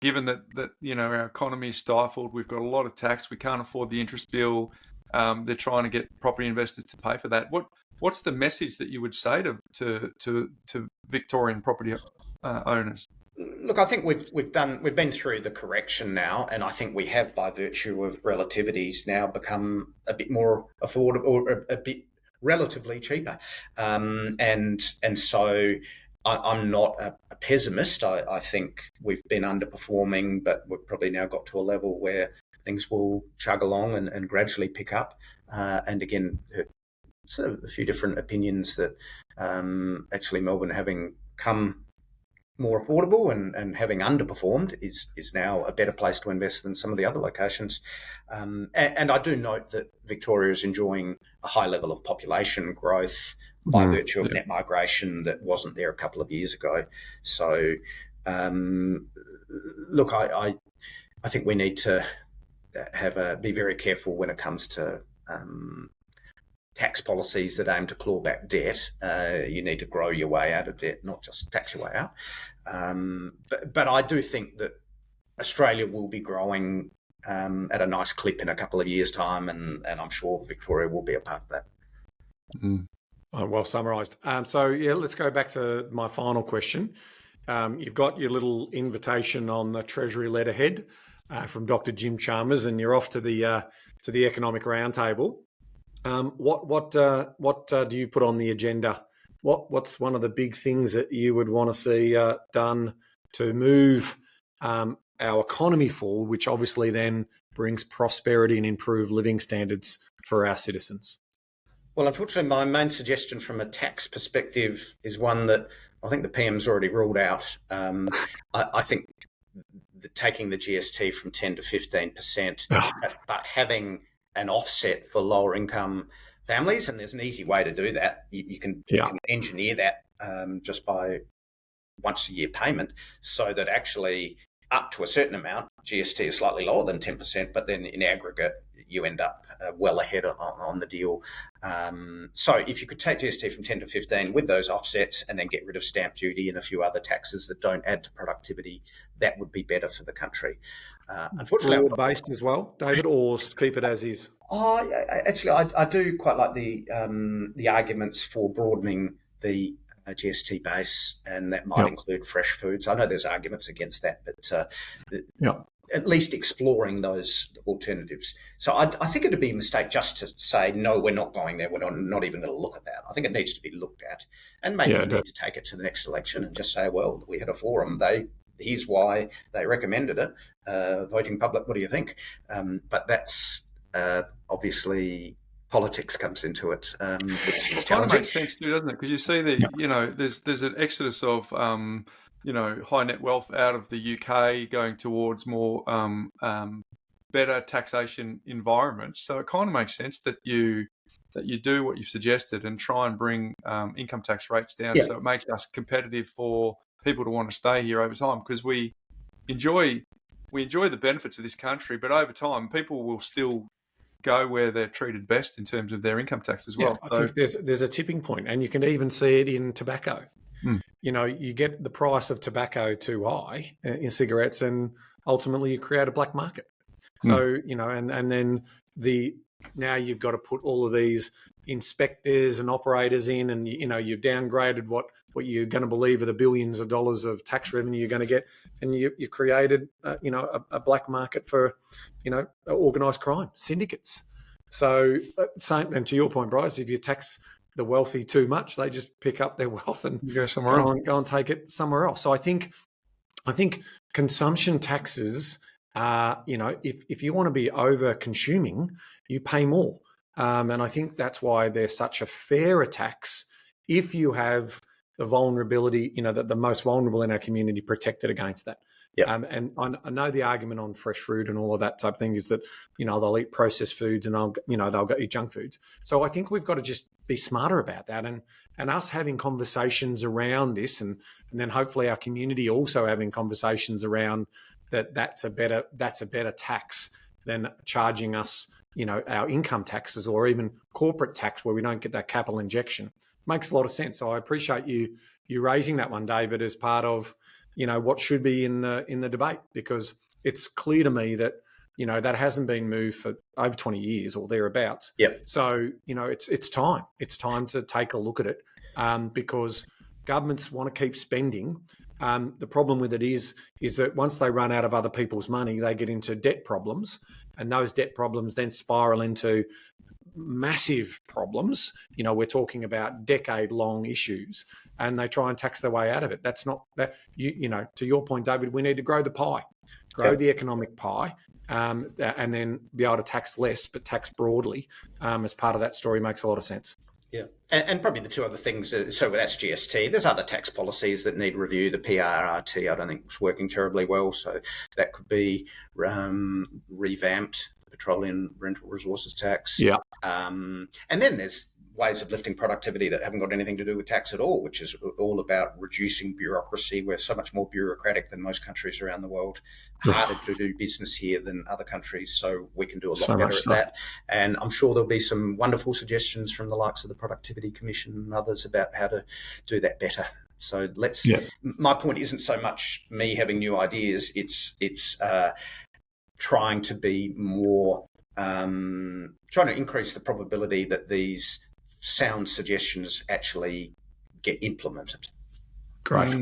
given that our economy is stifled, we've got a lot of tax, we can't afford the interest bill. They're trying to get property investors to pay for that. What's the message that you would say to Victorian property owners? Look, I think we've been through the correction now, and I think we have, by virtue of relativities, now become a bit more affordable, or a bit relatively cheaper. And so I'm not a pessimist. I think we've been underperforming, but we've probably now got to a level where things will chug along and gradually pick up. And again, sort of a few different opinions that actually Melbourne, having come more affordable and having underperformed, is now a better place to invest than some of the other locations. And I do note that Victoria is enjoying a high level of population growth by virtue of net migration that wasn't there a couple of years ago. So, look, I think we need to be very careful when it comes to tax policies that aim to claw back debt. You need to grow your way out of debt, not just tax your way out. But I do think that Australia will be growing at a nice clip in a couple of years' time, and I'm sure Victoria will be a part of that. Well summarised. So, let's go back to my final question. You've got your little invitation on the Treasury letterhead from Dr. Jim Chalmers, and you're off to the economic roundtable. What do you put on the agenda? What's one of the big things that you would want to see done to move our economy forward, which obviously then brings prosperity and improved living standards for our citizens? Well, unfortunately, my main suggestion from a tax perspective is one that I think the PM's already ruled out. I think taking the GST from 10 to 15%, but having an offset for lower income families, and there's an easy way to do that. You can engineer that just by once a year payment, so that actually up to a certain amount, GST is slightly lower than 10%, but then in aggregate, you end up well ahead on the deal. So if you could take GST from 10 to 15 with those offsets and then get rid of stamp duty and a few other taxes that don't add to productivity, that would be better for the country. Unfortunately, broad-based as well, David, or keep it as is? Actually, I do quite like the arguments for broadening the GST base, and that might include fresh foods. I know there's arguments against that, but at least exploring those alternatives. So I think it'd be a mistake just to say, no, we're not going there. We're not even going to look at that. I think it needs to be looked at, and maybe we need to take it to the next election and just say, well, we had a forum. Here's why they recommended it. Voting public, what do you think? But that's obviously politics comes into it, which is challenging. It kind of makes sense too, doesn't it? Because you see that there's an exodus of high net wealth out of the UK going towards more better taxation environments. So it kind of makes sense that you do what you've suggested and try and bring income tax rates down, so it makes us competitive for people to want to stay here over time, because we enjoy the benefits of this country, but over time people will still go where they're treated best in terms of their income tax as well. I think there's a tipping point, and you can even see it in tobacco. You get the price of tobacco too high in cigarettes, and ultimately you create a black market. So and then now you've got to put all of these inspectors and operators in, and you've downgraded what you're going to believe are the billions of dollars of tax revenue you're going to get, and you created a black market for organised crime syndicates. So same, and to your point, Bryce, if you tax the wealthy too much, they just pick up their wealth and go somewhere else. Go and take it somewhere else. So I think consumption taxes are, if you want to be over consuming, you pay more. And I think that's why they're such a fairer tax if you have the vulnerability, the most vulnerable in our community protected against that. And I know the argument on fresh fruit and all of that type of thing is that, they'll eat processed foods and they'll go eat junk foods. So I think we've got to just be smarter about that, and us having conversations around this, and then hopefully our community also having conversations around that's a better tax than charging us, our income taxes or even corporate tax where we don't get that capital injection. Makes a lot of sense. So I appreciate you raising that one, David, as part of what should be in the debate, because it's clear to me that that hasn't been moved for over 20 years or thereabouts. Yep. So it's time. It's time to take a look at it, because governments want to keep spending. The problem with it is that once they run out of other people's money, they get into debt problems, and those debt problems then spiral into massive problems. We're talking about decade-long issues, and they try and tax their way out of it. That's not that. To your point, David, we need to grow the pie, the economic pie, and then be able to tax less, but tax broadly as part of that story makes a lot of sense. Yeah, and probably the two other things. So that's GST. There's other tax policies that need review. The PRRT, I don't think it's working terribly well, so that could be revamped. The Petroleum Rental Resources Tax. Yeah. And then there's ways of lifting productivity that haven't got anything to do with tax at all, which is all about reducing bureaucracy. We're so much more bureaucratic than most countries around the world, harder to do business here than other countries, so we can do a lot better at that. And I'm sure there'll be some wonderful suggestions from the likes of the Productivity Commission and others about how to do that better. So my point isn't so much me having new ideas, it's trying to be more, trying to increase the probability that these sound suggestions actually get implemented. Great.